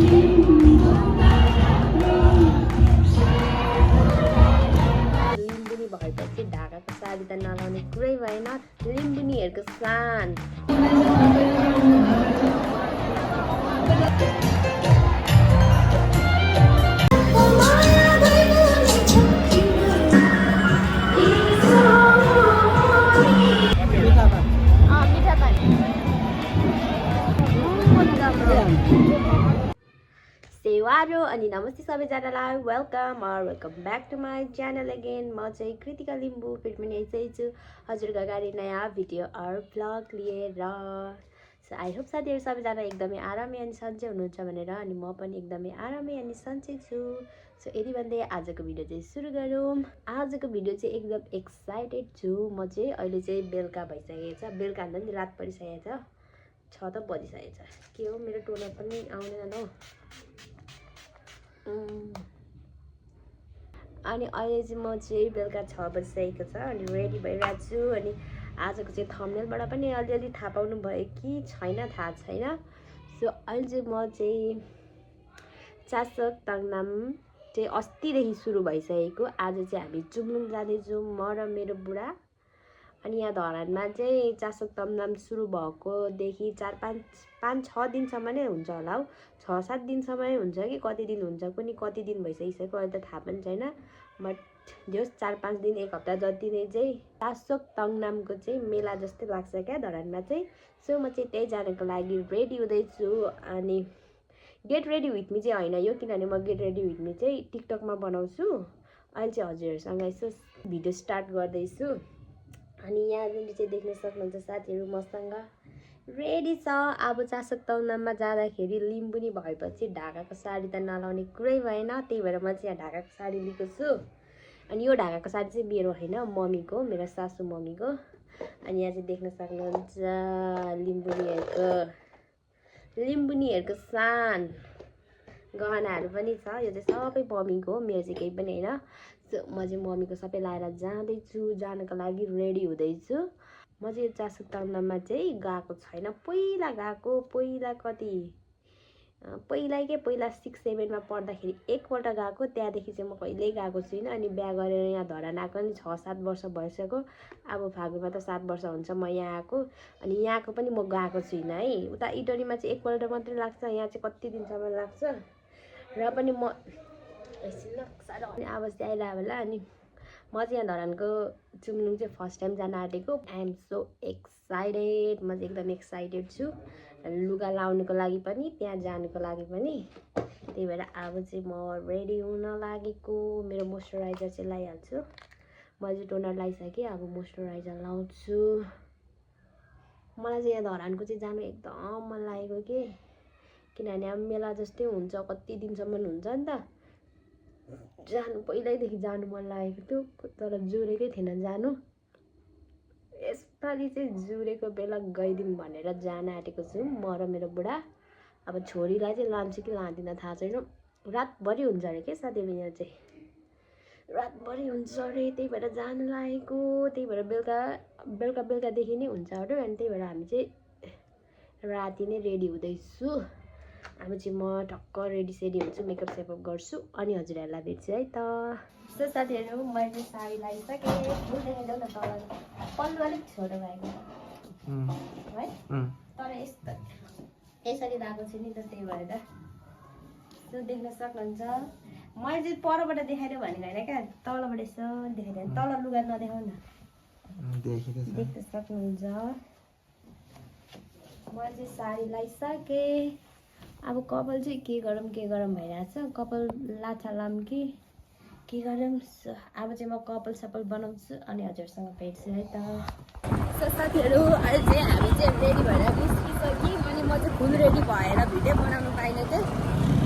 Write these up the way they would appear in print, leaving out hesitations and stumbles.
लिम्बुनी भएपछि ढाकाको साडी त नलाउने कुरै भएन। लिम्बुनीहरूको सान। सेवारो अनि नमस्ते सबैजनालाई welcome back to my channel again. म चाहिँ कृतिका लिम्बू फेरि पनि यसै छु हजुरको अगाडि नयाँ भिडियो भ्लग लिएर। सो आई होप साथीहरू सबैजना एकदमै आरामै अनि सन्चै हुनुहुन्छ भनेर, अनि म पनि एकदमै आरामै अनि सन्चै छु। सो यति भन्दै आजको भिडियो चाहिँ सुरु गरौँ। आजको भिडियो चाहिँ एकदम एक्साइटेड छु। म चाहिँ अहिले चाहिँ बेलुका भइसकेको छ, बेलुका भन्दा नि रात परिसकेको छ, 6 त बजिसकेको छ। के हो मेरो टोनर पनि आउँदैन हौ। अनि अहिले चाहिँ म चाहिँ बेलुका 6 बजिसकेको छ अनि रेडी भइरहेको छु। अनि आजको चाहिँ थम्बनेलबाट पनि अलिअलि थाहा पाउनु भयो कि छैन थाहा छैन। सो अहिले चाहिँ म चाहिँ चासक ताङनाम चाहिँ अस्तिदेखि सुरु भइसकेको। आज चाहिँ हामी चुम्लुङ जाँदैछौँ, म र मेरो बुढा। अनि यहाँ धरानमा चाहिँ चासक ताङनाम सुरु भएकोदेखि 4-5-6 दिनसम्म नै हुन्छ होला हौ। 6-7 दिनसम्म हुन्छ कि कति दिन हुन्छ कुनै कति दिन भइसकिसक्यो अहिले त थाहा पनि छैन। बट जस 4-5 दिन 1 हप्ता जति नै चाहिँ चासक ताङनामको चाहिँ मेला जस्तै लाग्छ क्या धरानमा चाहिँ। सो म चाहिँ त्यही जानको लागि रेडी हुँदैछु। अनि गेट रेडी विथ मी चाहिँ होइन यो, किनभने म गेट रेडी विथ मी चाहिँ टिकटकमा बनाउँछु। अहिले चाहिँ हजुरहरूसँग यसो भिडियो स्टार्ट गर्दैछु। अनि यहाँनिर चाहिँ देख्न सक्नुहुन्छ साथीहरू मसँग रेडी छ। अब चासक ताङनाममा जाँदाखेरि लिम्बुनी भएपछि ढाकाको साडी त नलाउने कुरै भएन, त्यही भएर म चाहिँ यहाँ ढाकाको साडी लिएको छु। अनि यो ढाकाको साडी चाहिँ मेरो होइन, मम्मीको, मेरो सासू मम्मीको। अनि यहाँ चाहिँ देख्न सक्नुहुन्छ लिम्बुनीहरूको सान गहनाहरू पनि छ। यो चाहिँ सबै मम्मीको, मेरो चाहिँ केही पनि होइन। सो म चाहिँ मम्मीको सबै लाएर जाँदैछु, जानको लागि रेडी हुँदैछु। म चाहिँ यो चासक ताङनाममा चाहिँ गएको छैन, पहिला गएको, पहिला 6-7 मा पढ्दाखेरि एकपल्ट गएको, त्यहाँदेखि चाहिँ म कहिल्यै गएको छुइनँ। अनि बिहा गरेर यहाँ धरान आएको नि 6-7 वर्ष भइसक्यो। अब फागुनमा त 7 वर्ष हुन्छ म यहाँ आएको। अनि यहाँको पनि म गएको छुइनँ है। उता इटरीमा चाहिँ एकपल्ट मात्रै लाग्छ, यहाँ चाहिँ कति दिनसम्म लाग्छ। र पनि म अब चाहिँ आइरहेको होला। अनि म चाहिँ यहाँ धरानको चुम्लुङ चाहिँ फर्स्ट टाइम जान आँटेको। I am so excited. म चाहिँ एकदम एक्साइटेड छु लुगा लाउनुको लागि पनि त्यहाँ जानुको लागि पनि। त्यही भएर अब चाहिँ म रेडी हुन लागेको। मेरो मोइस्चराइजर चाहिँ लगाइहाल्छु। मैले टोनर लगाइसकेँ, अब मोइस्चराइजर लाउँछु। मलाई चाहिँ यहाँ धरानको चाहिँ जानु एकदम मन लागेको कि, किनभने अब मेला जस्तै हुन्छ, कति दिनसम्म हुन्छ नि त। जानु पहिल्यैदेखि जानु मन लागेको थियो, तर जुरेकै थिएन जानु। यसपालि चाहिँ जुरेको बेला गइदिउँ भनेर जान आँटेको छु म र मेरो बुढा। अब छोरीलाई चाहिँ लान्छु कि लाँदिनँ थाहा छैन। रातभरि हुन्छ अरे के साथीहरू, यहाँ चाहिँ रातभरि हुन्छ अरे, त्यही भएर जानु लागेको। त्यही भएर बेलुकादेखि नै हुन्छ अरे। अनि त्यही भएर हामी चाहिँ राति नै रेडी हुँदैछु। अब चाहिँ म टक्क रेडी हुन्छु, मेकअप सेकअप गर्छु, अनि हजुरहरूलाई भेट्छु है त। सो साथीहरू मैले साडी लगाइसकेँ। फुल देखाइदेऊ न, तल पल्लु अलिक छोटो भएको है, तर यसरी लगाएको छु नि त, त्यही भएर। सो देख्न सक्नुहुन्छ मैले चाहिँ परबाट देखाइदियो भनेको होइन क्या, तलबाट यसो देखाइदिएँ। तल लुगा नदेखाउ न, देख्न सक्नुहुन्छ। मैले चाहिँ साडी लगाइसकेँ। अब कपाल चाहिँ के गरौँ भइरहेछ। कपाल लाछा लाम कि के गरौँ। अब चाहिँ म कपाल सपाल बनाउँछु अनि हजुरसँग भेट्छु है त। सो साथीहरू अहिले चाहिँ हामी चाहिँ रेडी भएर निस्किसक्यौँ। अनि म चाहिँ फुल रेडी भएर भिडियो बनाउनु पाइनँ चाहिँ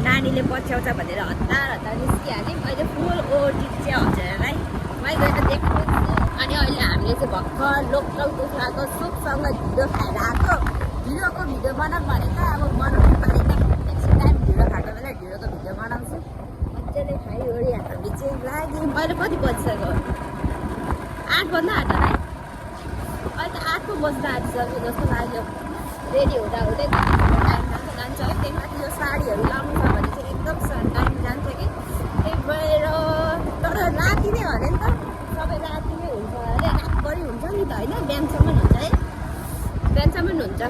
नानीले पछ्याउँछ भनेर हतार निस्किहालेँ। मैले फुल ओटी चाहिँ हजुरहरूलाई मैले गएर देखाउँछु। अनि अहिले हामीले चाहिँ भर्खर लोकल कुखुराको सुपसँग ढिँडो खाएर आएको। ढिँडोको भिडियो बनाऊँ भनेको अब बनाउनु पाइनँ। नेक्स्ट टाइम ढिँडो खाएको बेला ढिँडोको भिडियो बनाउँछु। मजाले खाइवरी हामी चाहिँ लाग्यौँ। अहिले कति बजिसक्यो? 8 बज्न आँट्यो है। अहिले त 8 पो बज्न आँटिसक्यो जस्तो लाग्यो। रेडी हुँदा टाइम जान्छ है। त्यही माथि यो साडीहरू लाउनु होइन, बिहानसम्म हुन्छ है, बिहानसम्म हुन्छ।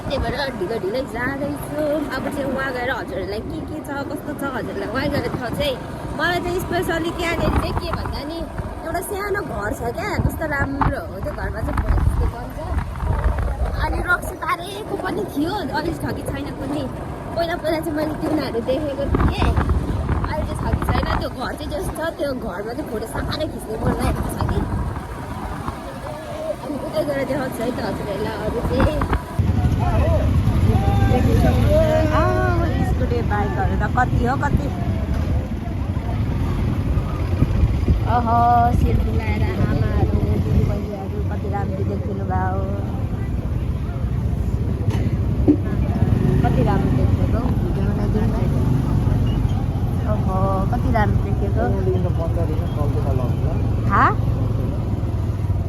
त्यही भएर ढिलो जाँदैछु। अब चाहिँ उहाँ गएर हजुरहरूलाई के छ कस्तो छ हजुरहरूलाई उहाँ गएर थाहा चाहिँ। मलाई चाहिँ स्पेसली त्यहाँनिर चाहिँ के भन्दा नि एउटा सानो घर छ क्या, कस्तो राम्रो हो त्यो घरमा चाहिँ भोइस बन्छ। अनि रक्सी तारेको पनि थियो, अहिले छ कि छैन पनि। पहिला चाहिँ मैले तिनीहरू देखेको थिएँ, अहिले चाहिँ छ कि छैन। त्यो घर चाहिँ जस्तो छ त्यो घरमा चाहिँ फोटो साह्रै खिच्ने मन लागेको छ कि। अनि उतै गएर देखाउँछु है त हजुरहरूलाई। अरू चाहिँ स्कुटी बाइकहरू त कति हो कति। ओहो सेल्फी लगाएर आमाहरू दिदीबहिनीहरू कति राम्रो देखिनु भयो, कति राम्रो देखेको भिडियोमा नदिनु न। ओहो कति राम्रो देखेको।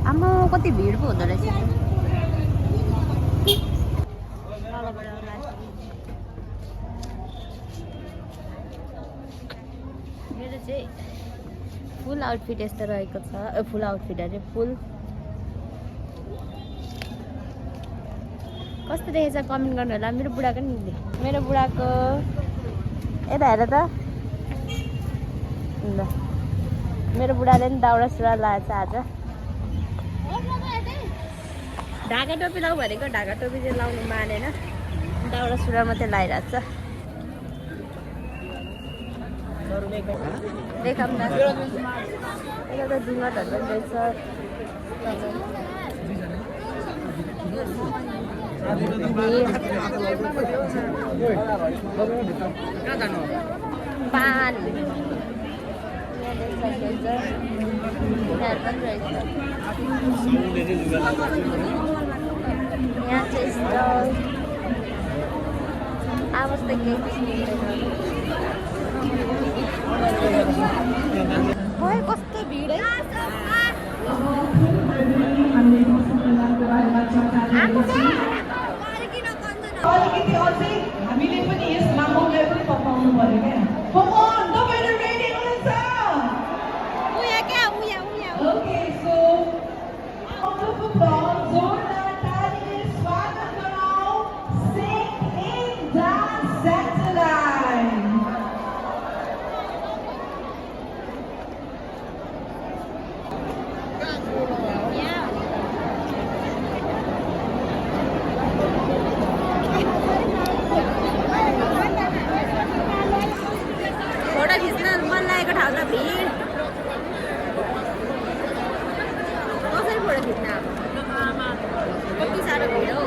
आमा कति भिड पो हुँदो रहेछ। मेरो चाहिँ फुल आउटफिट यस्तो रहेको छ। फुल आउटफिट अरे फुल कस्तो देखेछ कमेन्ट गर्नु होला। मेरो बुढाको नि, मेरो बुढाको यता हेर त ल, मेरो बुढाले नि दाउरा सुरुवाल लगाएको छ आज। ढाका टोपी लाउ भनेको ढाका टोपी चाहिँ लाउनु मानेन, दाउरा सुरुवाल मात्रै लगाइरहेको छ। देखाउँ न यता त डुङ्गरहरू पनि रहेछ। पान यहाँ चाहिँ स्टल आवाज त केही कस्तो भिड है। हामीले पनि यस माहौललाई पनि पकाउनु पर्यो क्या। तपाईँहरू रेडी हुनुहुन्छ? ओके सो जोरदार तालीले स्वागत गरौँ Singh in dance satellite. Photo खिच्न मन लागेको ठाउँ त भिड, कसरी फोटो खिच्न कति साह्रो भिड हो।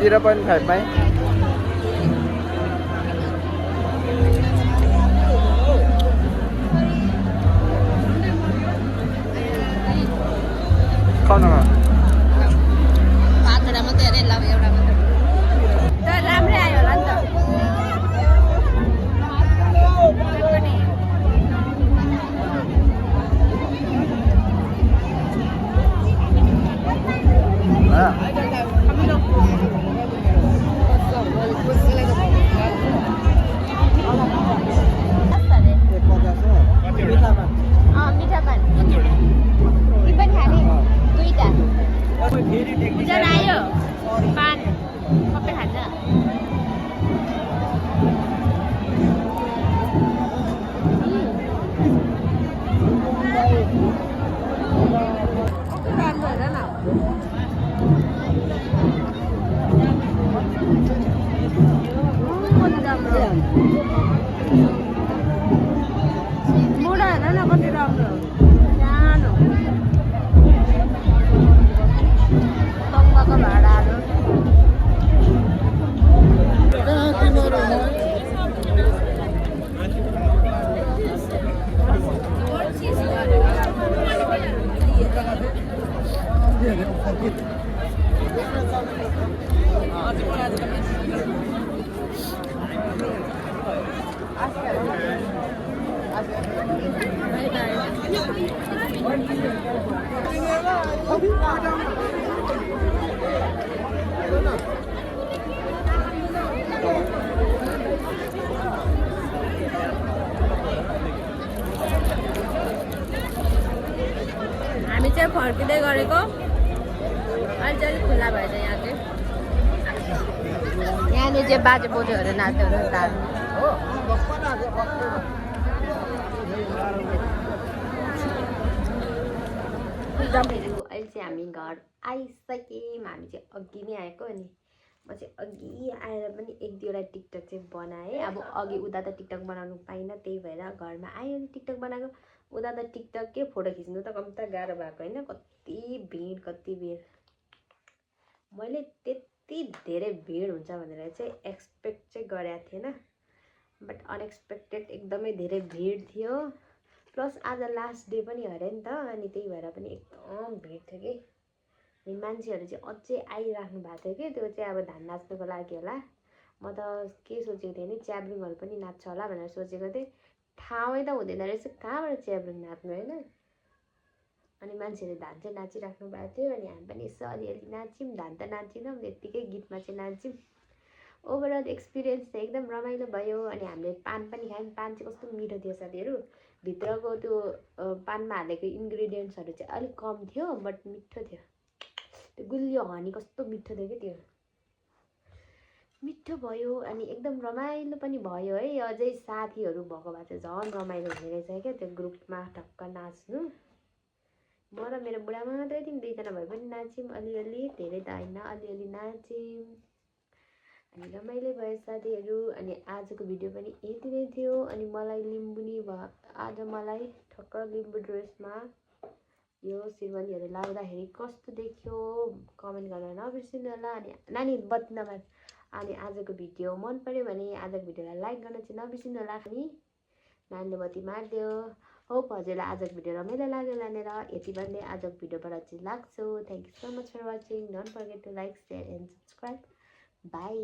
0.5 मै खाउन पाँचवटा मात्रै अरे ल एउटा मात्रै तर राम्रै आयो होला नि त मिठा पान ती पनि खाने दुईटा उज्यालो आयो पान सबै खान्छ राम्रो हेर न कति राम्रो मुढा हेर न कति राम्रो सानो तङ्गको भाडाहरू हामी चाहिँ फर्किँदै गरेको अहिले चाहिँ अलिक खुल्ला भएछ यहाँ चाहिँ यहाँनिर चाहिँ बाजे बोजूहरू नाच्यो भने अहिले चाहिँ हामी घर आइसक्यौँ हामी चाहिँ अघि नै आएको अनि म चाहिँ अघि आएर पनि एक दुईवटा टिकटक चाहिँ बनाएँ अब अघि उता त टिकटक बनाउनु पाइनँ त्यही भएर घरमा आयो अनि टिकटक बनाएको उता त टिकटककै फोटो खिच्नु त कम्ता गाह्रो भएको होइन कति भिड मैले त्यति धेरै भिड हुन्छ भनेर चाहिँ एक्सपेक्ट चाहिँ गरेको थिएन बट अनएक्सपेक्टेड एकदमै धेरै भिड थियो प्लस आज लास्ट डे पनि अरे नि त अनि त्यही भएर पनि एकदम भिड थियो कि अनि मान्छेहरू चाहिँ अझै आइराख्नु भएको थियो कि त्यो चाहिँ अब धान नाच्नुको लागि होला म त के सोचेको थिएँ नि च्याब्रुङहरू पनि नाच्छ होला भनेर सोचेको थिएँ ठाउँै त हुँदैन रहेछ कहाँबाट च्याब्रुङ नाच्नु होइन अनि मान्छेहरूले धान चाहिँ नाचिराख्नु भएको थियो अनि हामी पनि यसो अलिअलि नाच्यौँ धान त नाचिनौँ यत्तिकै गीतमा चाहिँ नाच्यौँ ओभरअल एक्सपिरियन्स चाहिँ एकदम रमाइलो भयो अनि हामीले पान पनि खायौँ पान चाहिँ कस्तो मिठो थियो साथीहरू भित्रको त्यो पानमा हालेको इन्ग्रिडियन्ट्सहरू चाहिँ अलिक कम थियो बट मिठो थियो त्यो गुलियो हनी कस्तो मिठो थियो कि त्यो मिठो भयो अनि एकदम रमाइलो पनि भयो है अझै साथीहरू भएको भए चाहिँ झन् रमाइलो हुने रहेछ क्या त्यो ग्रुपमा टक्क नाच्नु म र मेरो बुढा मात्रै थियौँ दुईजना भए पनि नाच्यौँ अलिअलि धेरै त होइन अलिअलि नाच्यौँ अनि रमाइलो भयो साथीहरू अनि आजको भिडियो पनि यति नै थियो अनि मलाई लिम्बुनी आज मलाई ठक्क लिम्बू ड्रेसमा यो सिरवलीहरू लाउँदाखेरि कस्तो देख्यो कमेन्ट गर्न नबिर्सिनु होला अनि नानी बत्ती नमार अनि आजको भिडियो मन पर्यो भने आजको भिडियोलाई लाइक गर्न चाहिँ नबिर्सिनु होला अनि नानीले बत्ती मारिदियो होप हजुरलाई आजको भिडियो रमाइलो लाग्यो लानेर यति भन्दै आजको भिडियोबाट चाहिँ लाग्छु thank you so much for watching don't forget to like share and subscribe by